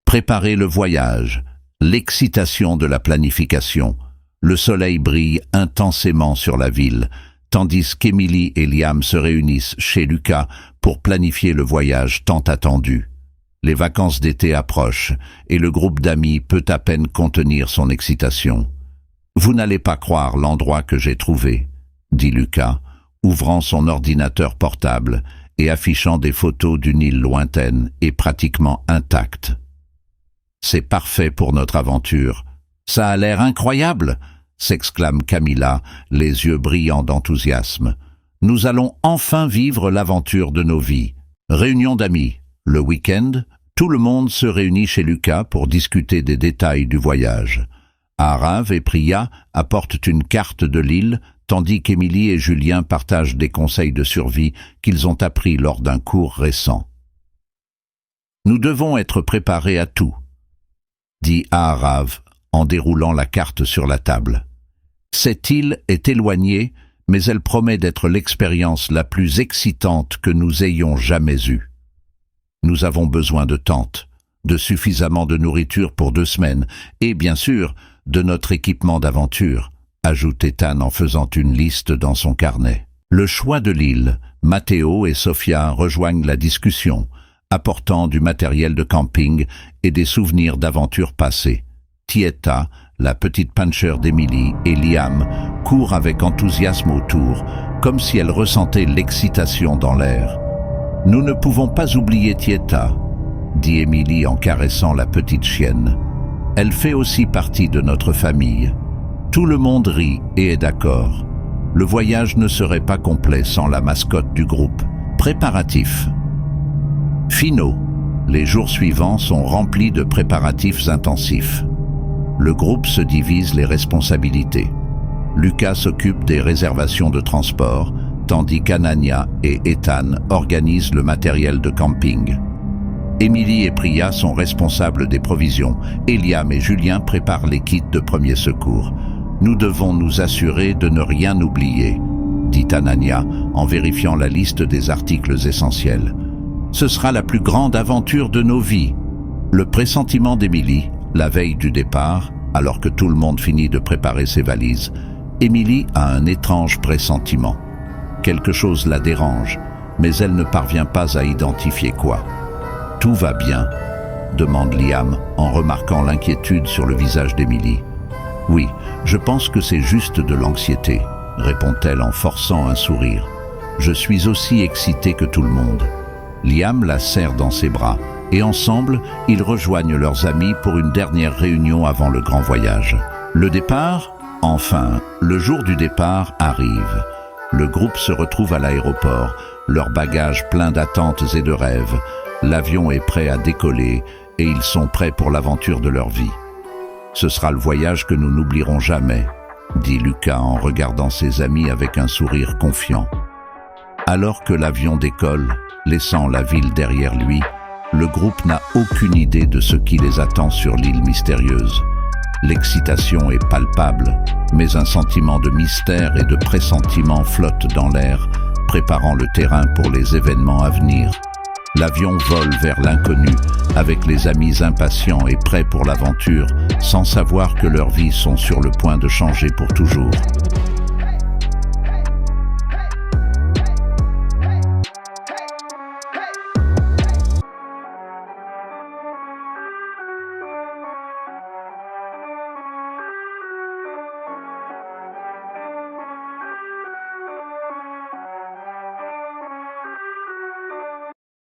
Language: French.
Préparer le voyage, l'excitation de la planification. Le soleil brille intensément sur la ville, tandis qu'Emily et Liam se réunissent chez Lucas pour planifier le voyage tant attendu. Les vacances d'été approchent et le groupe d'amis peut à peine contenir son excitation. « Vous n'allez pas croire l'endroit que j'ai trouvé », dit Lucas, ouvrant son ordinateur portable et affichant des photos d'une île lointaine et pratiquement intacte. « C'est parfait pour notre aventure. Ça a l'air incroyable !» s'exclame Camilla, les yeux brillants d'enthousiasme. « Nous allons enfin vivre l'aventure de nos vies. » Réunion d'amis. Le week-end, tout le monde se réunit chez Lucas pour discuter des détails du voyage. Arav et Priya apportent une carte de l'île, tandis qu'Emily et Julien partagent des conseils de survie qu'ils ont appris lors d'un cours récent. « Nous devons être préparés à tout », dit Arav en déroulant la carte sur la table. « Cette île est éloignée, mais elle promet d'être l'expérience la plus excitante que nous ayons jamais eue. Nous avons besoin de tentes, de suffisamment de nourriture pour 2 semaines et, bien sûr, de notre équipement d'aventure, ajoute Ethan en faisant une liste dans son carnet. Le choix de l'île, Matteo et Sofia rejoignent la discussion, apportant du matériel de camping et des souvenirs d'aventures passées. Tieta, la petite puncher d'Emily, et Liam courent avec enthousiasme autour, comme si elle ressentait l'excitation dans l'air. « Nous ne pouvons pas oublier Tieta », dit Emily en caressant la petite chienne. « Elle fait aussi partie de notre famille. » Tout le monde rit et est d'accord. Le voyage ne serait pas complet sans la mascotte du groupe. Préparatifs. Finaux. Les jours suivants sont remplis de préparatifs intensifs. Le groupe se divise les responsabilités. Lucas s'occupe des réservations de transport, tandis qu'Anania et Ethan organisent le matériel de camping. Emily et Priya sont responsables des provisions, et Liam et Julien préparent les kits de premiers secours. Nous devons nous assurer de ne rien oublier, dit Anania en vérifiant la liste des articles essentiels. Ce sera la plus grande aventure de nos vies. Le pressentiment d'Emily, la veille du départ, alors que tout le monde finit de préparer ses valises, Emily a un étrange pressentiment. Quelque chose la dérange, mais elle ne parvient pas à identifier quoi. « Tout va bien ?» demande Liam en remarquant l'inquiétude sur le visage d'Emily. « Oui, je pense que c'est juste de l'anxiété », répond-elle en forçant un sourire. « Je suis aussi excitée que tout le monde. » Liam la serre dans ses bras et ensemble, ils rejoignent leurs amis pour une dernière réunion avant le grand voyage. Le départ ? Enfin, le jour du départ arrive. Le groupe se retrouve à l'aéroport, leurs bagages pleins d'attentes et de rêves. L'avion est prêt à décoller et ils sont prêts pour l'aventure de leur vie. « Ce sera le voyage que nous n'oublierons jamais », dit Lucas en regardant ses amis avec un sourire confiant. Alors que l'avion décolle, laissant la ville derrière lui, le groupe n'a aucune idée de ce qui les attend sur l'île mystérieuse. L'excitation est palpable, mais un sentiment de mystère et de pressentiment flotte dans l'air, préparant le terrain pour les événements à venir. L'avion vole vers l'inconnu, avec les amis impatients et prêts pour l'aventure, sans savoir que leurs vies sont sur le point de changer pour toujours.